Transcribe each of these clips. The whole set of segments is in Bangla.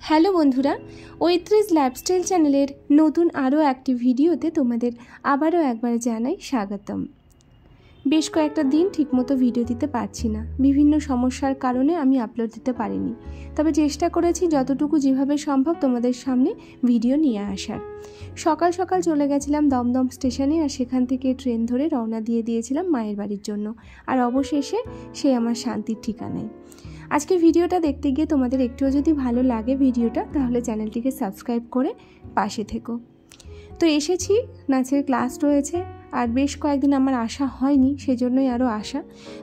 হ্যালো বন্ধুরা, ঐত্রিশ লাইফস্টাইল চ্যানেলের নতুন আরও একটি ভিডিওতে তোমাদের আবারও একবার জানাই স্বাগতম। বেশ কয়েকটা দিন ঠিকমতো ভিডিও দিতে পারছি না, বিভিন্ন সমস্যার কারণে আমি আপলোড দিতে পারিনি। তবে চেষ্টা করেছি যতটুকু যেভাবে সম্ভব তোমাদের সামনে ভিডিও নিয়ে আসার। সকাল সকাল চলে গেছিলাম দমদম স্টেশনে, আর সেখান থেকে ট্রেন ধরে রওনা দিয়ে দিয়েছিলাম মায়ের বাড়ির জন্য, আর অবশেষে সে আমার শান্তির ঠিকানায়। আজকে ভিডিওটা দেখতে গিয়ে তোমাদের একটুও যদি ভালো লাগে ভিডিওটা, তাহলে চ্যানেলটিকে সাবস্ক্রাইব করে পাশে থেকো। তো এসেছি, নাচের ক্লাস রয়েছে, আর বেশ কয়েকদিন আমার আসা হয়নি, সেজন্যই আরও আসা।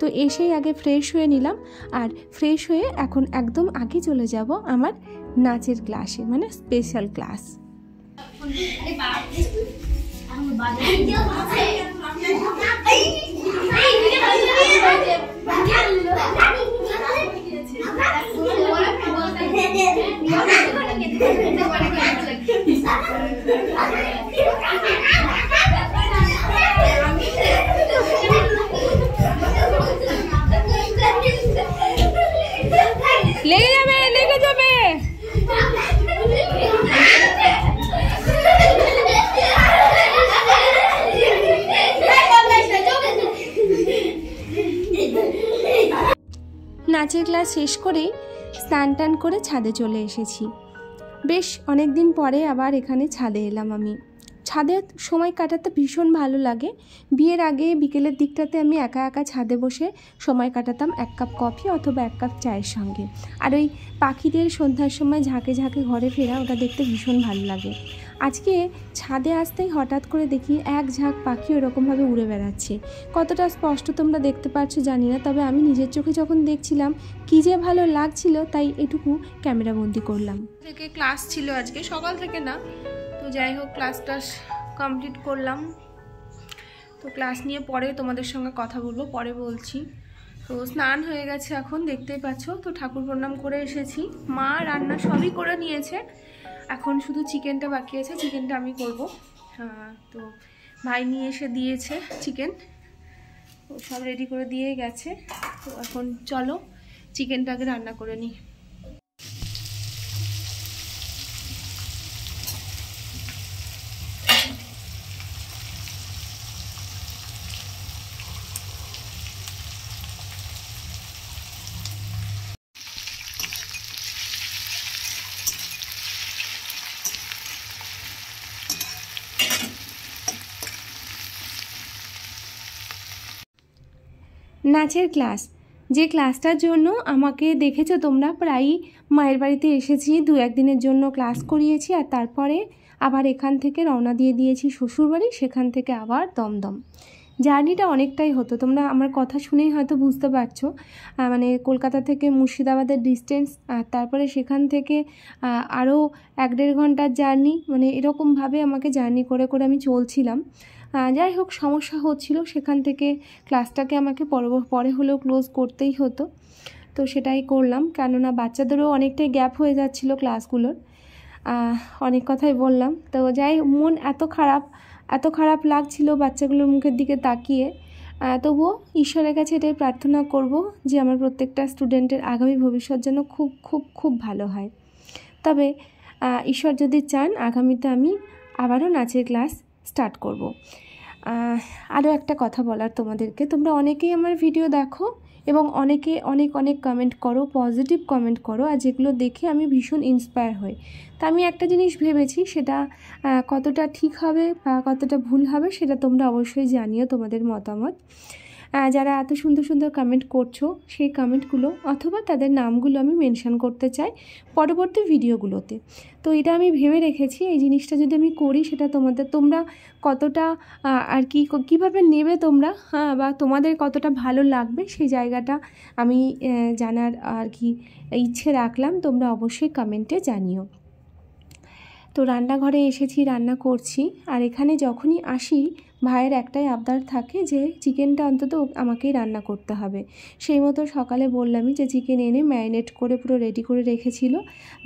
তো এসেই আগে ফ্রেশ হয়ে নিলাম, আর ফ্রেশ হয়ে এখন একদম আগে চলে যাব আমার নাচের ক্লাসে, মানে স্পেশাল ক্লাস। লেগে যাবে, লেগে যাবে। নাচের ক্লাস শেষ করেই স্নান টান করে ছাদে চলে এসেছি। বেশ অনেক দিন পরে আবার এখানে ছাদে এলাম আমি। ছাদে সময় কাটাতে ভীষণ ভালো লাগে। বিয়ের আগে বিকেলের দিকটাতে আমি একা একা ছাদে বসে সময় কাটাতাম এক কাপ কফি অথবা এক কাপ চায়ের সঙ্গে। আর ওই পাখিদের সন্ধ্যার সময় ঝাঁকে ঝাঁকে ঘরে ফেরা, ওটা দেখতে ভীষণ ভালো লাগে। আজকে ছাদে আসতেই হঠাৎ করে দেখি এক ঝাঁক পাখি ওরকমভাবে উড়ে বেড়াচ্ছে। কতটা স্পষ্ট তোমরা দেখতে পাচ্ছ জানি না, তবে আমি নিজের চোখে যখন দেখছিলাম কী যে ভালো লাগছিল, তাই এটুকু ক্যামেরাবন্দি করলাম। থেকে ক্লাস ছিল আজকে, সকাল থেকে না, তো যাই হোক ক্লাস কমপ্লিট করলাম। তো ক্লাস নিয়ে পরে তোমাদের সঙ্গে কথা বলবো, পরে বলছি। তো স্নান হয়ে গেছে এখন, দেখতেই পাচ্ছ। তো ঠাকুর প্রণাম করে এসেছি, মা রান্না সবই করে নিয়েছে, এখন শুধু চিকেনটা বাকি আছে, চিকেনটা আমি করব। তো ভাই নিয়ে এসে দিয়েছে চিকেন, সব রেডি করে দিয়ে গেছে। তো এখন চলো চিকেনটাকে রান্না করে নিই। নাচের ক্লাস, যে ক্লাসটার জন্য আমাকে দেখেছো তোমরা প্রায়ই মায়ের বাড়িতে এসেছি, দু একদিনের জন্য ক্লাস করিয়েছি, আর তারপরে আবার এখান থেকে রওনা দিয়ে দিয়েছি শ্বশুরবাড়ি, সেখান থেকে আবার দমদম। জার্নিটা অনেকটাই হতো, তোমরা আমার কথা শুনেই হয়তো বুঝতে পারছো। মানে কলকাতা থেকে মুর্শিদাবাদের ডিস্টেন্স, আর তারপরে সেখান থেকে আরও 1-1.5 ঘন্টার জার্নি, মানে এরকমভাবে আমাকে জার্নি করে করে আমি চলছিলাম। যাই হোক সমস্যা হচ্ছিল, সেখান থেকে ক্লাসটাকে আমাকে পরে হলেও ক্লোজ করতেই হতো। তো সেটাই করলাম, কেননা বাচ্চাদেরও অনেকটাই গ্যাপ হয়ে যাচ্ছিলো ক্লাসগুলোর। অনেক কথাই বললাম। তো যাই মন এত খারাপ লাগছিল বাচ্চাগুলোর মুখের দিকে তাকিয়ে। তবুও ঈশ্বরের কাছে এটাই প্রার্থনা করব যে আমার প্রত্যেকটা স্টুডেন্টের আগামী ভবিষ্যৎ যেন খুব খুব খুব ভালো হয়। তবে ঈশ্বর যদি চান, আগামীতে আমি আবারও নাচের ক্লাস স্টার্ট করব। আরও একটা কথা বলার তোমাদেরকে, তোমরা অনেকেই আমার ভিডিও দেখো এবং অনেকে অনেক কমেন্ট করো, পজিটিভ কমেন্ট করো, আর যেগুলো দেখে আমি ভীষণ ইন্সপায়ার হই। তা আমি একটা জিনিস ভেবেছি, সেটা কতটা ঠিক হবে বা কতটা ভুল হবে সেটা তোমরা অবশ্যই জানিও তোমাদের মতামত। যারা এত সুন্দর সুন্দর কমেন্ট করছো সেই কমেন্টগুলো অথবা তাদের নামগুলো আমি মেনশন করতে চাই পরবর্তী ভিডিওগুলোতে। তো এটা আমি ভেবে রেখেছি, এই জিনিসটা যদি আমি করি সেটা তোমরা কতটা আর কি কীভাবে নেবে তোমরা, বা তোমাদের কতটা ভালো লাগবে সেই জায়গাটা আমি জানার আর কি ইচ্ছে রাখলাম। তোমরা অবশ্যই কমেন্টে জানিও। তো রান্নাঘরে এসেছি, রান্না করছি। আর এখানে যখনই আসি ভাইয়ের একটাই আবদার থাকে যে চিকেনটা অন্তত আমাকেই রান্না করতে হবে। সেই মতো সকালে বললামই যে চিকেন এনে ম্যারিনেট করে পুরো রেডি করে রেখেছিল,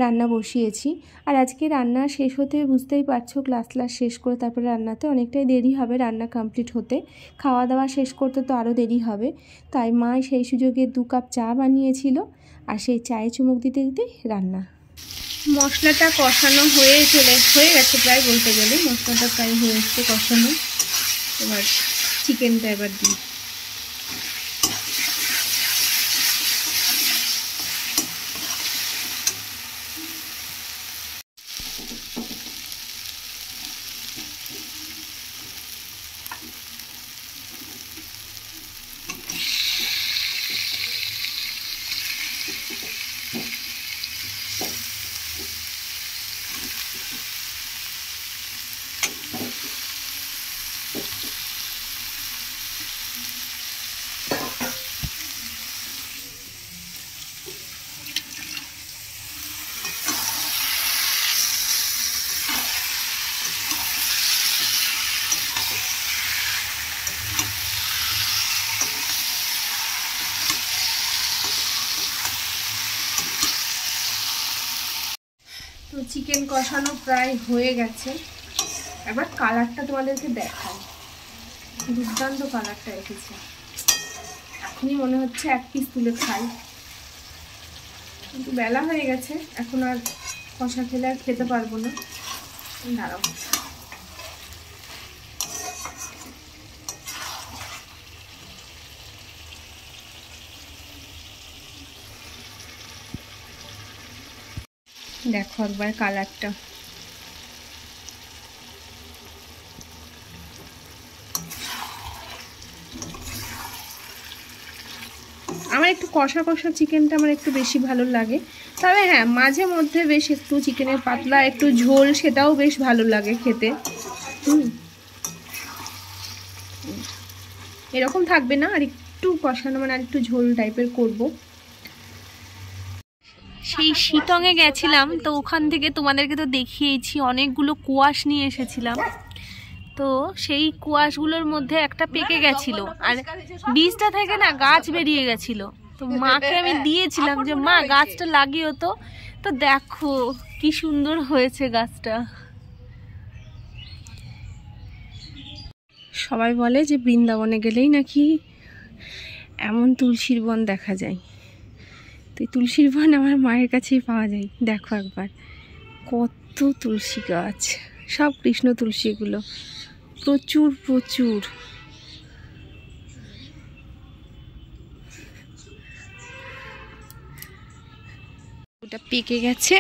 রান্না বসিয়েছি। আর আজকে রান্না শেষ হতে বুঝতেই পারছো, ক্লাস শেষ করে তারপরে রান্নাতে অনেকটাই দেরি হবে, রান্না কমপ্লিট হতে। খাওয়া দাওয়া শেষ করতে তো আরও দেরি হবে। তাই মা সেই সুযোগে 2 কাপ চা বানিয়েছিল, আর সেই চায়ে চুমুক দিতে দিতেই রান্না। মশলাটা কষানো হয়ে গেছে প্রায়, বলতে গেলে মশলাটা প্রায় হয়ে এসছে কষানো। এবার চিকেনটা এবার দিই। তো চিকেন কষানো প্রায় হয়ে গেছে। এবার কালারটা তোমাদেরকে দেখাই, দুর্দান্ত কালারটা এসেছে। এখনই মনে হচ্ছে এক পিস তুলে খাই, কিন্তু বেলা হয়ে গেছে, এখন আর কষা খেলে আর খেতে পারবো না। দাঁড়াও, দেখো একবার কালারটা। আমার একটু কষা কষা চিকেনটা আমার একটু বেশি ভালো লাগে। তবে হ্যাঁ, মাঝে মধ্যে বেশ একটু চিকেনের পাতলা একটু ঝোল, সেটাও বেশ ভালো লাগে খেতে। এরকম থাকবে না, আর একটু কষানো মানে আর একটু ঝোল টাইপের করব। সেই শিটংয়ে গেছিলাম, তো ওখান থেকে তোমাদেরকে তো দেখিয়েছি অনেকগুলো কুয়াশ নিয়ে এসেছিলাম। তো সেই কুয়াশগুলোর মধ্যে একটা পেকে গেছিল, আর বীজটা থেকে না গাছ বেরিয়ে গেছিল। তো মাকে আমি দিয়েছিলাম যে মা গাছটা লাগিও তো। তো দেখো কি সুন্দর হয়েছে গাছটা। সবাই বলে যে বৃন্দাবনে গেলেই নাকি এমন তুলসীর বন দেখা যায়। তো এই তুলসীর বন আমার মায়ের কাছেই পাওয়া যায়। দেখো একবার কত তুলসী গাছ, সব কৃষ্ণ তুলসী, এগুলো প্রচুর প্রচুর। ওটা পেকে গেছে।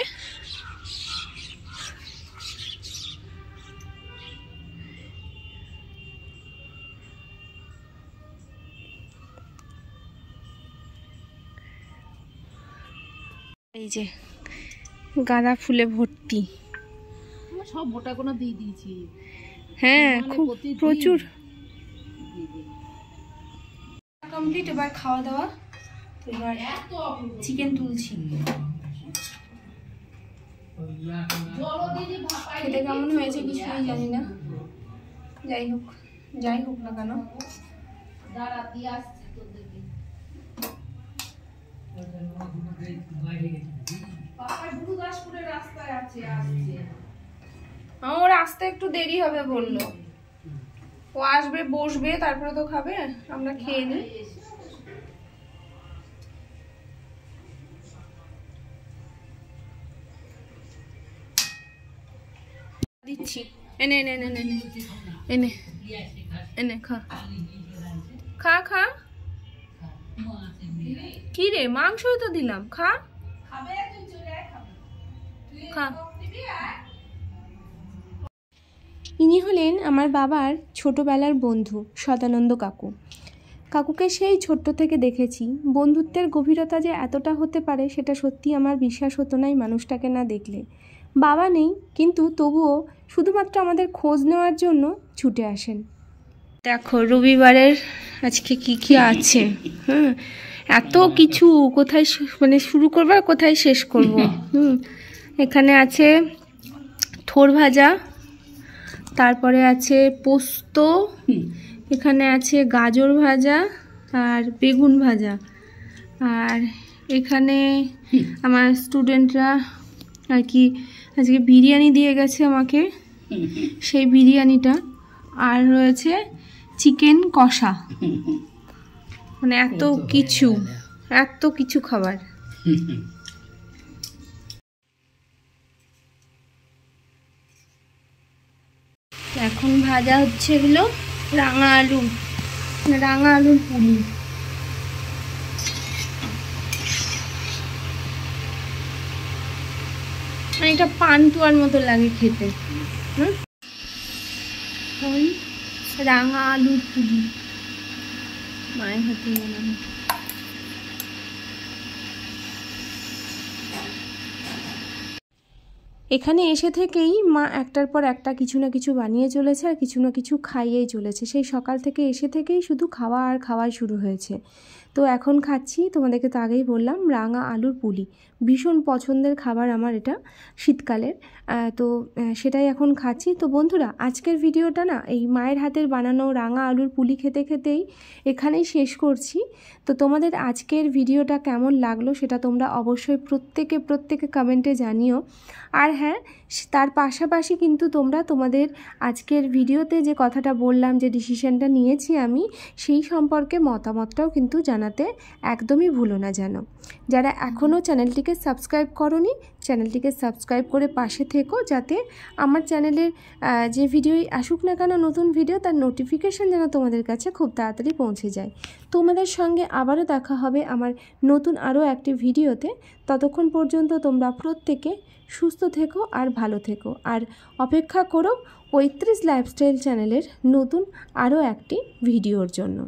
এই যে গাঁদা ফুলে ভর্তি, সব গোটা কোনো দিয়ে দিয়েছি। হ্যাঁ, খুব প্রচুর। কমপ্লিট, এবার খাওয়া দাওয়া। এবার চিকেন তুলছি। খেতে কেমন হয়েছে কিছুই জানি না, যাই হোক না কেন। আমার আসতে একটু দেরি হবে বললো, ও আসবে বসবে তারপরে তো খাবে, আমরা খেয়ে নিই। দিচ্ছি, এনে এনে এনে এনে এনে এনে খা খা খা। কি রে, মাংসই তো দিলাম, খা খা। ইনি হলেন আমার বাবার ছোটবেলার বন্ধু সদানন্দ কাকু। কাকুকে সেই ছোট্ট থেকে দেখেছি। বন্ধুত্বের গভীরতা যে এতটা হতে পারে সেটা সত্যি আমার বিশ্বাস হতো না এই মানুষটাকে না দেখলে। বাবা নেই, কিন্তু তবুও শুধুমাত্র আমাদের খোঁজ নেওয়ার জন্য ছুটে আসেন। দেখো রবিবারের আজকে কি কি আছে। এত কিছু, কোথায় মানে শুরু করবো আর কোথায় শেষ করব। এখানে আছে থোড় ভাজা, তারপরে আছে পোস্ত, এখানে আছে গাজর ভাজা আর বেগুন ভাজা, আর এখানে আমার স্টুডেন্টরা আর কি আজকে বিরিয়ানি দিয়ে গেছে আমাকে, সেই বিরিয়ানিটা, আর রয়েছে চিকেন কষা। মানে এত কিছু খাবার। এখন ভাজা হচ্ছে এগুলো রাঙা আলুর পুলি। মানে এটা পান্তুয়ার মতো লাগে খেতে। রাঙা আলুর পুলি মায়ের হাতে বানানো। এখানে এসে থেকেই মা একটার পর একটা কিছু না কিছু বানিয়ে চলেছে আর কিছু না কিছু খাইয়েই চলেছে। সেই সকাল থেকে এসে থেকেই শুধু খাওয়া আর খাওয়াই শুরু হয়েছে। তো এখন খাচ্ছি, তোমাদেরকে তো আগেই বললাম, রাঙা আলুর পুলি। ভীষণ পছন্দের খাবার আমার এটা শীতকালের। তো সেটাই এখন খাচ্ছি। তো বন্ধুরা, আজকের ভিডিওটা না এই মায়ের হাতের বানানো রাঙা আলুর পুলি খেতে খেতেই এখানেই শেষ করছি। তো তোমাদের আজকের ভিডিওটা কেমন লাগলো সেটা তোমরা অবশ্যই প্রত্যেকে কমেন্টে জানিও। আর হ্যাঁ, তার পাশাপাশি কিন্তু তোমরা তোমাদের আজকের ভিডিওতে যে কথাটা বললাম, যে ডিসিশনটা নিয়েছি আমি, সেই সম্পর্কে মতামতটাও কিন্তু জানাতে একদমই ভুলো না যেন। যারা এখনও চ্যানেলটিকে সাবস্ক্রাইব করোনি, চ্যানেলটিকে সাবস্ক্রাইব করে পাশে থেকো, যাতে আমার চ্যানেলের যে ভিডিওই আসুক না কেন, নতুন ভিডিও, তার নোটিফিকেশান যেন তোমাদের কাছে খুব তাড়াতাড়ি পৌঁছে যায়। তোমাদের সঙ্গে আবারও দেখা হবে আমার নতুন আরও একটি ভিডিওতে। ততক্ষণ পর্যন্ত তোমরা প্রত্যেকে সুস্থ থেকো আর ভালো থেকো, আর অপেক্ষা করো ৩৫ লাইফস্টাইল চ্যানেলের নতুন আরও একটি ভিডিওর জন্য।